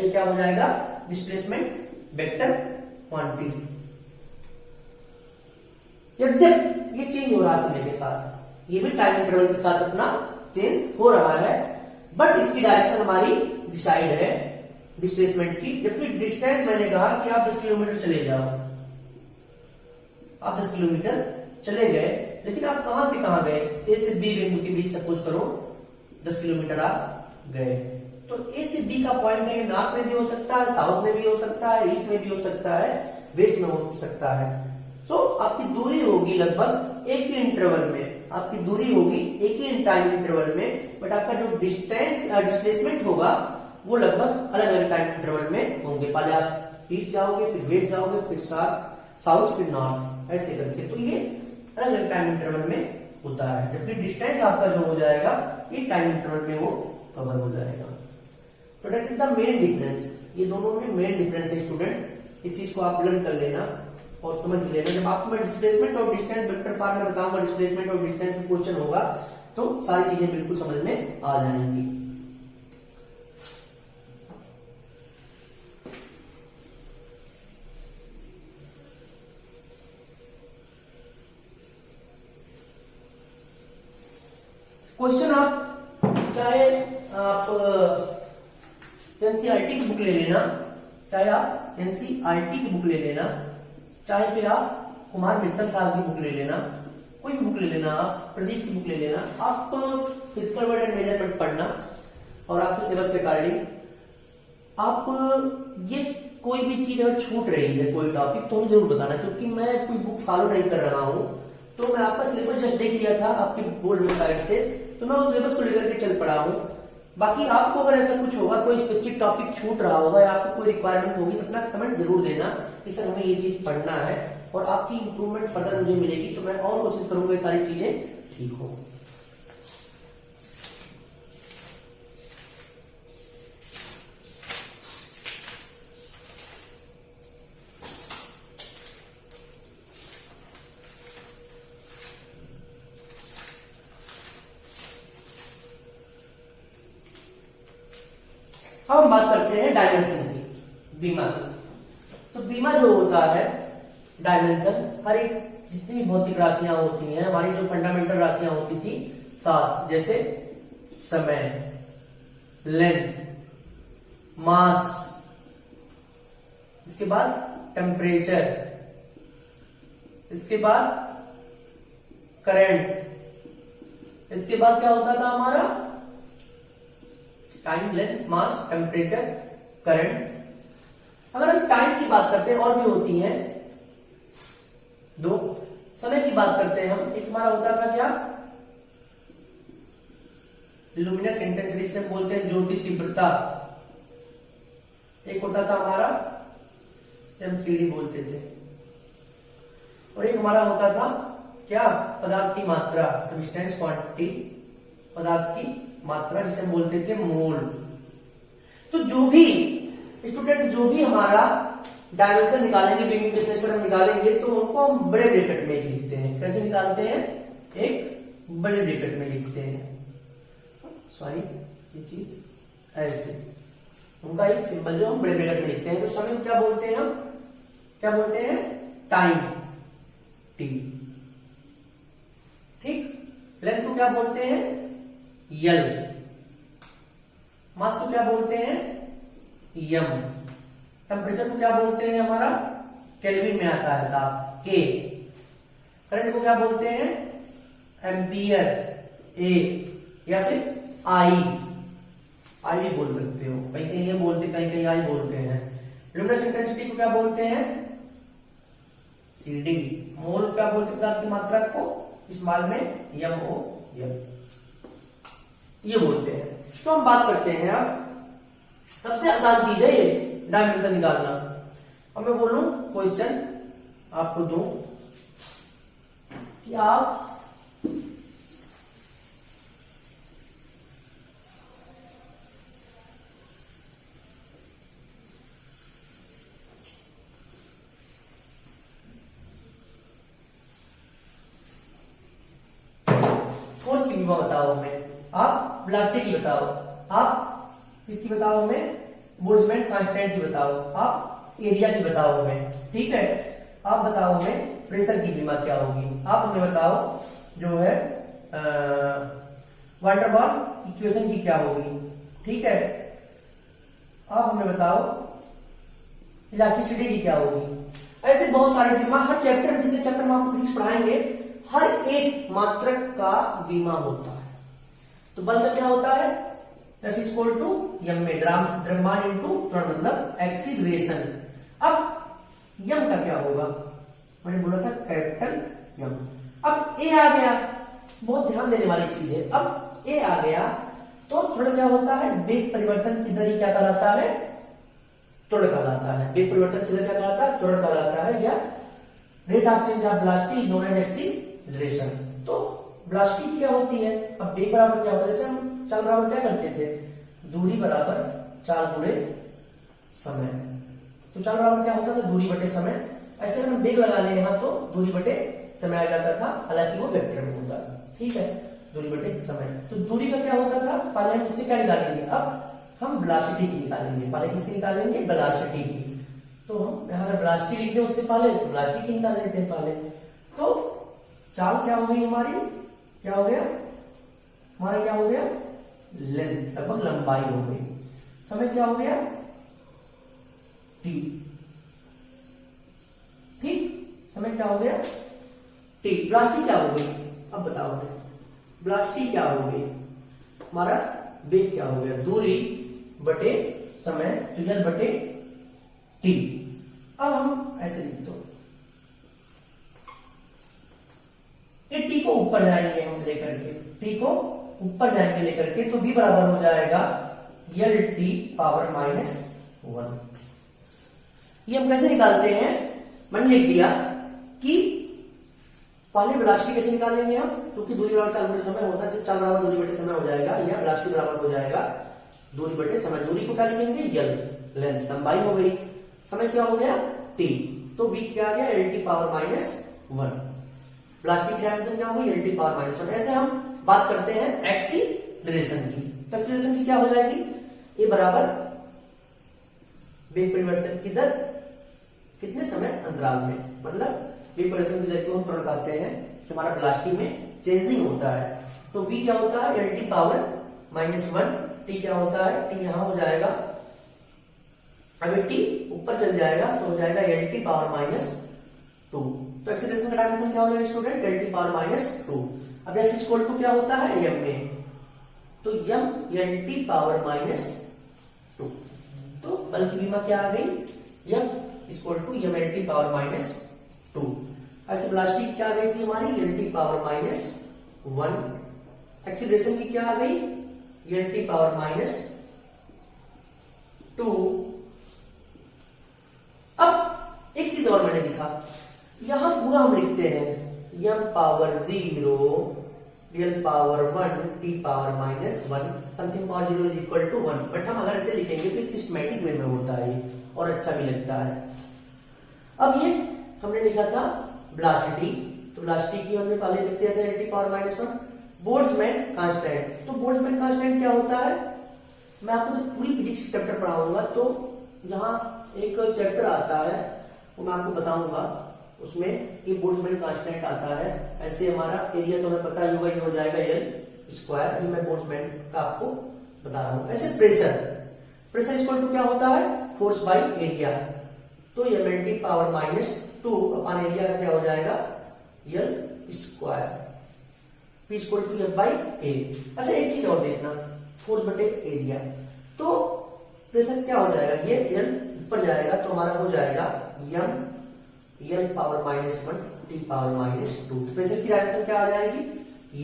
ये क्या हो जाएगा, डिस्प्लेसमेंट वेक्टर क्वांटिटीज। यद्यपि ये चेंज हो रहा है समय के साथ, ये भी टाइम इंटरवल के साथ अपना चेंज हो रहा है, बट इसकी डायरेक्शन हमारी डिसाइड है डिस्प्लेसमेंट की। जबकि डिस्टेंस मैंने कहा कि आप 10 किलोमीटर चले जाओ, आप 10 किलोमीटर चले गए, लेकिन आप कहां से कहां गए, ए से बी बिंदु के बीच सपोज करो 10 किलोमीटर आप गए, तो ए से बी का पॉइंट है नॉर्थ में भी हो सकता है, साउथ में भी हो सकता है, ईस्ट में भी हो सकता है, वेस्ट में हो सकता है। तो आपकी दूरी होगी लगभग एक ही इंटरवल में, आपकी दूरी होगी एक ही टाइम इंटरवल में, बट आपका जो डिस्प्लेसमेंट होगा वो लगभग अलग अलग टाइम इंटरवल में होंगे। पहले आप ईस्ट जाओगे, फिर वेस्ट जाओगे, फिर साउथ, फिर नॉर्थ, ऐसे करके। तो ये अलग अलग टाइम इंटरवल में होता है, जबकि डिस्टेंस आपका जो हो जाएगा ये टाइम इंटरवल में वो कवर हो जाएगा। तो that is the main difference, ये दोनों में मेन डिफरेंस है स्टूडेंट। इस चीज को आप लर्न कर लेना और समझ लेना। जब आपको मैं डिस्प्लेसमेंट और डिस्टेंस वेक्टर फॉर्म में बताऊंगा, डिस्प्लेसमेंट और डिस्टेंस क्वेश्चन होगा, तो सारी चीजें बिल्कुल समझ में आ जाएंगी। क्वेश्चन आप चाहे आप एनसीईआरटी की बुक ले लेना, चाहे आप एनसीईआरटी की बुक ले लेना, चाहे फिर आप कुमार मित्तल साहब की बुक ले लेना, कोई भी बुक ले लेना, आप प्रदीप की बुक ले लेना, आप फिजिकल वर्ड एंड मेजरमेंट पढ़ना और आपके सिलेबस के अकॉर्डिंग आप ये कोई भी चीज अगर छूट रही है, कोई टॉपिक, तो मुझे जरूर बताना, क्योंकि मैं कोई बुक फॉलो नहीं कर रहा हूं। तो मैं आपका सिलेबस जब देख लिया था आपकी बोर्ड वेबसाइट से, तो मैं उस सिलेबस को लेकर के चल पड़ा हूं। बाकी आपको अगर ऐसा कुछ होगा, कोई स्पेसिफिक टॉपिक छूट रहा होगा या आपको कोई रिक्वायरमेंट होगी, तो अपना कमेंट जरूर देना कि सर हमें ये चीज पढ़ना है, और आपकी इंप्रूवमेंट फर्दर मुझे मिलेगी, तो मैं और कोशिश करूंगा ये सारी चीजें ठीक हो। अब हम बात करते हैं डायमेंशन की, बीमा की। तो बीमा जो होता है डायमेंशन, हर एक जितनी भौतिक राशियां होती हैं, हमारी जो फंडामेंटल राशियां होती थी 7, जैसे समय, लेंथ, मास, इसके बाद टेम्परेचर, इसके बाद करंट, इसके बाद क्या होता था हमारा टाइम, लेंथ, मास, टेम्परेचर, करंट। अगर हम टाइम की बात करते हैं, और भी होती हैं 2। समय की बात करते हैं हम, एक हमारा होता था क्या, लुमिनस इंटेंसिटी से बोलते हैं ज्योति तीव्रता, एक होता था हमारा एमसीडी बोलते थे, और एक हमारा होता था क्या, पदार्थ की मात्रा, सब्सटेंस क्वांटिटी, पदार्थ की मात्रा, जिसे हम बोलते थे मोल। तो जो भी स्टूडेंट जो भी हमारा डायमेंशन निकालेंगे, बीमिंग विश्लेषण हम निकालेंगे, तो उनको हम बड़े ब्रैकेट में लिखते हैं। कैसे निकालते हैं, एक बड़े ब्रैकेट में लिखते हैं, सॉरी ये चीज ऐसे, उनका एक सिंबल जो हम बड़े ब्रैकेट में लिखते हैं। तो समय को क्या बोलते हैं हम, क्या बोलते हैं, टाइम, टी, ठीक। लेंथ को क्या बोलते हैं, यल, मास को क्या बोलते हैं, यम, टेम्परेचर को क्या बोलते हैं हमारा, केल्विन में आता है ताप, के, करंट को क्या बोलते हैं, एम्पियर, ए, या फिर आई भी बोल सकते हो, कहीं कहीं ये बोलते, कहीं कहीं आई बोलते हैं। लुमिनस इंटेंसिटी को क्या बोलते हैं, सीडी, मोल क्या बोलते हैं पदार्थ की मात्रा को, स्मॉल में यम ओ यम, ये बोलते हैं। तो हम बात करते हैं अब, सबसे आसान चीज है ये डायमेंशन निकालना। अब मैं बोलूं क्वेश्चन आपको दूं कि आप फोर्स की बताओ हमें, आप प्लास्टिक की बताओ, आप किसकी बताओ हमें, बोल्ट्जमैन कांस्टेंट की बताओ, आप एरिया की बताओ हमें, ठीक है। आप बताओ हमें प्रेशर की विमा क्या होगी, आप हमें बताओ जो है वाटर बॉल इक्वेशन की क्या होगी, ठीक है। आप हमें बताओ इलेक्ट्रिसिटी की क्या होगी। ऐसे बहुत सारे बीमा, हर चैप्टर में, जितने चैप्टर में आपको फिजिक्स पढ़ाएंगे, हर एक मात्रक का बीमा होता है। तो बल का क्या होता है, F इज इक्वल टू यम में द्रव्यमान इंटू त्वरण, मतलब एक्सीलरेशन। अब यम का क्या होगा, मैंने बोला था कैपिटल यम। अब ए आ गया, बहुत ध्यान देने वाली चीज है। अब ए आ गया तो त्वरण क्या होता है, वेग परिवर्तन की दर ही क्या कहलाता है, त्वरण कहलाता है। वेग परिवर्तन की दर क्या कहलाता है, त्वरण कहलाता है, या rate of change of velocity is known as acceleration. तो वेलोसिटी क्या होती है, अब वेग बराबर क्या होता है, जैसे हम चाल बराबर क्या करते थे, दूरी बराबर चाल गुणे समय। तो चाल बराबर क्या होता था, दूरी बटे समय। ऐसे अगर हम वेग लगा ले यहाँ तो दूरी बटे समय आ जाता था, हालांकि वो वेक्टर में होता है, ठीक है, दूरी बटे समय। तो दूरी का क्या होता था, पहले हम इससे क्या निकालेंगे, अब हम वेलोसिटी की निकालेंगे। पहले किसकी निकालेंगे, वेलोसिटी की। तो हम यहाँ अगर वेलोसिटी लिख दें उससे पहले, तो वेलोसिटी की निकाल लेते हैं पहले। तो चाल क्या हो गई हमारी, क्या हो गया हमारा, क्या हो गया, लेंथ, लगभग लंबाई हो गई। समय क्या हो गया, टी, ठीक, समय क्या हो गया, टी। वेलोसिटी क्या हो गई, अब बताओ हमें वेलोसिटी क्या हो गई, हमारा वेग क्या हो गया, दूरी बटे समय, तो एल बटे टी। अब हम ऐसे लिख दो, ये टी को ऊपर जाएंगे हम लेकर के, टी को ऊपर जाएंगे लेकर के, तो v बराबर हो जाएगा एल टी पावर माइनस 1। ये हम कैसे निकालते हैं, मैंने लिख दिया कि पहले वेलोसिटी कैसे निकालेंगे हम, क्योंकि दूरी बराबर चाल बटे समय होता है, चाल बराबर दूरी बटे समय हो जाएगा, या वेलोसिटी बराबर हो जाएगा दूरी बटे समय। दूरी को क्या लिखेंगे, एल, लेंथ, लंबाई हो गई। समय क्या हो गया, टी, तो v क्या आ गया, L T power minus 1। Velocity की डायमेंशन क्या होगी, एल टी पावर माइनस 1। ऐसे हम बात करते हैं एक्सीलरेशन की। तो एक्सीलरेशन की क्या हो जाएगी, ए बराबर वेग परिवर्तन की दर कितने समय अंतराल में, मतलब वेग परिवर्तन की दर को हम त्वरण कहते हैं, हमारा वेलोसिटी में चेंजिंग होता है। तो v क्या होता है, L T power minus 1। T क्या होता है, टी यहां हो जाएगा, अभी टी ऊपर चल जाएगा तो हो जाएगा एल टी पावर माइनस 2। तो एक्सीलरेशन का डायमेंशन क्या हो जाएगा student, L T power minus 2। अब एफ इक्वल टू क्या होता है, एम में, तो M L T power minus 2। तो बल की विमा क्या आ गई, M equal to M L T power minus 2। ऐसे वेलोसिटी क्या आ गई थी हमारी, L T power minus 1। Acceleration की क्या आ गई, एल टी पावर माइनस 2। अब एक चीज और मैंने लिखा, यहां पूरा हम लिखते हैं M power 0 L power 1 T power minus 1 something power 0 is equal to 1। But हम अगर ऐसे लिखेंगे तो सिस्टमैटिक वे में होता है और अच्छा भी लगता है। अब ये हमने लिखा था वेलोसिटी, तो वेलोसिटी की हमने पहले लिख दिया था L T power minus 1। Boltzmann constant, तो बोल्ट्जमैन कांस्टेंट क्या होता है, मैं आपको जब पूरी फिजिक्स की चैप्टर पढ़ाऊंगा तो जहां एक चैप्टर आता है वो मैं आपको बताऊंगा, उसमें ये बोल्ट्जमैन कांस्टेंट आता है। ऐसे हमारा एरिया तो हमें पता ही होगा, ये हो जाएगा एल स्क्वायर, ये मैं बोल्ट्जमैन का आपको बता रहा हूं। ऐसे प्रेशर इक्वल टू क्या होता है, फोर्स बाई एरिया, तो M L T power minus 2 upon area का क्या हो जाएगा, L square, P equal to F by A. अच्छा एक चीज और देखना, फोर्स बटे एरिया, तो प्रेशर क्या हो जाएगा, ये एल ऊपर जाएगा तो हमारा हो जाएगा M L power minus 1 T power minus 2। Pressure की डायमेंशन क्या आ जाएगी,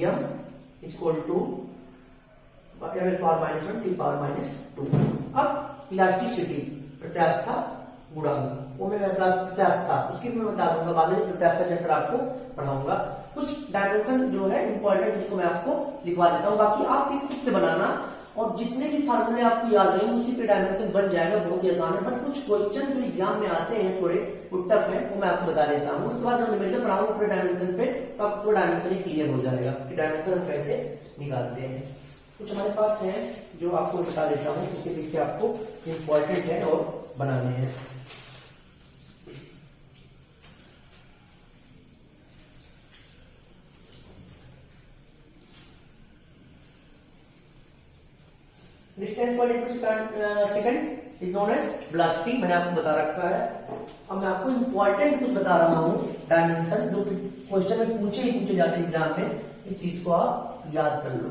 M equal to M L power minus 1 T power minus 2। अब इलास्टिसिटी, प्रत्यास्थता गुणांक, वो मैं प्रत्यास्थता उसकी मैं बता दूंगा बाद में, प्रत्यास्थता चैप्टर आपको पढ़ाऊंगा। कुछ डायमेंशन जो है इंपॉर्टेंट उसको मैं आपको लिखवा देता हूँ, बाकी आप खुद से बनाना और जितने भी फार्मूले आपको याद रहेंगे उसी पे डायमेंशन बन जाएगा, बहुत ही आसान है। बट कुछ क्वेश्चन जो एग्जाम में आते हैं थोड़े टफ है, वो मैं आपको बता देता हूँ। उसके बाद जब न्यूमेरिकल पढ़ाऊंगा पूरे डायमेंशन पे तो आपको पूरा डायमेंशन ही क्लियर हो जाएगा कि डायमेंशन हम कैसे निकालते हैं। कुछ हमारे पास है जो आपको बता देता हूँ, इसके पीछे आपको इम्पोर्टेंट है और बनाने हैं। डिस्टेंस पर second is known as velocity, मैंने आपको बता रखा है। अब मैं आपको इम्पोर्टेंट कुछ बता रहा हूँ, डायमेंशन, जो क्वेश्चन में पूछे जाते हैं एग्जाम में। इस चीज को आप याद कर लो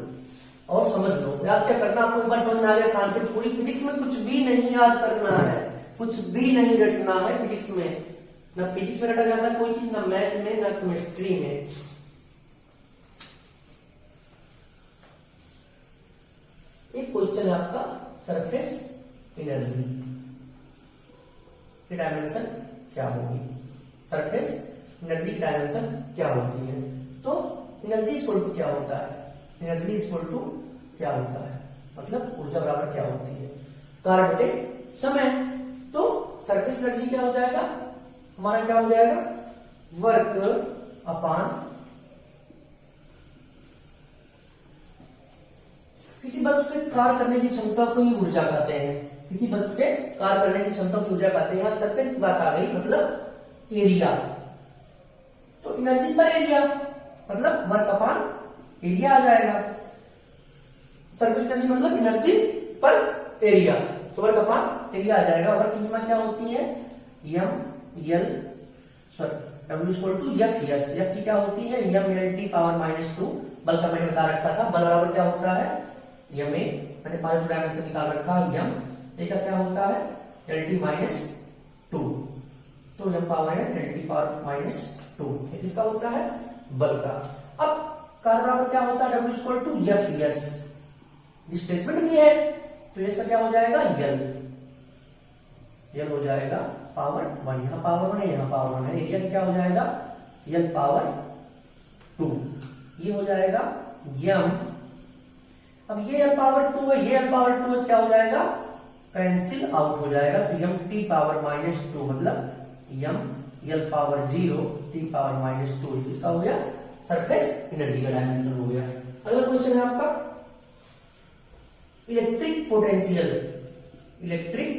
और समझ लो। याद क्या करना, आपको एक बार समझ में आ गया कॉन्सेप्ट। पूरी फिजिक्स में कुछ भी नहीं याद करना है, कुछ भी नहीं रटना है फिजिक्स में। ना फिजिक्स में रटा जाता है कोई चीज, ना मैथ में, ना केमिस्ट्री में। एक क्वेश्चन है आपका सरफेस एनर्जी की डायमेंशन क्या होगी, सरफेस एनर्जी की डायमेंशन क्या होती है। तो एनर्जी इक्वल टू क्या होता है, एनर्जी इक्वल टू क्या होता है, मतलब ऊर्जा बराबर क्या होती है, कार्य बटे समय। तो सरफेस एनर्जी क्या हो जाएगा हमारा, क्या हो जाएगा, वर्क अपॉन किसी वस्तु के कार्य करने की क्षमता को ही ऊर्जा कहते हैं। किसी वस्तु के कार्य करने की क्षमता को ऊर्जा कहते हैं। यहाँ सरफेस की बात आ गई, मतलब एरिया। तो एनर्जी पर एरिया मतलब वर्क अपॉन एरिया आ जाएगा। सरफेस एनर्जी मतलब एनर्जी पर एरिया, तो वर्क अपॉन एरिया आ जाएगा। वर्क की सीमा क्या होती है, M L W equal to F S. F की क्या होती है, एम एल टी पावर -2। बल का मैंने बता रखा था, बल बराबर क्या होता है, एम ए, मैंने 5 डायमेंशन निकाल रखा है। एम ए का क्या होता है, एल टी -2। तो एम पावर है एल टी पावर -2, किसका होता है, बल का। अब कार्य बराबर क्या होता है, W equal to F S. Displacement भी है, तो एस का क्या हो जाएगा, एल। एल हो जाएगा पावर 1, यहाँ पावर 1 है, यहाँ पावर 1 है। एरिया क्या हो जाएगा, एल पावर 2। ये हो जाएगा यम। अब ये एल पावर 2 है, ये एल पावर 2 है, क्या हो जाएगा, कैंसिल आउट हो जाएगा। तो यम टी पावर -2 मतलब M L power 0 T power -2। इसका हो गया सरफेस एनर्जी का डायमेंशन हो गया। अगला क्वेश्चन है आपका इलेक्ट्रिक पोटेंशियल, इलेक्ट्रिक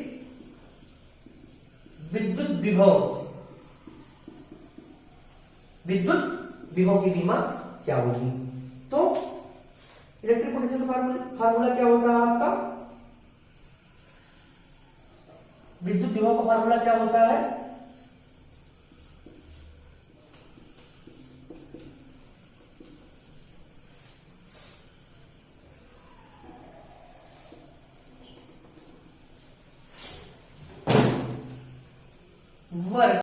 विद्युत विभव, विद्युत विभव की सीमा क्या होगी। तो इलेक्ट्रिक पोटेंशियल का फार्मूला क्या होता है आपका, विद्युत विभव का फार्मूला क्या होता है, वर्क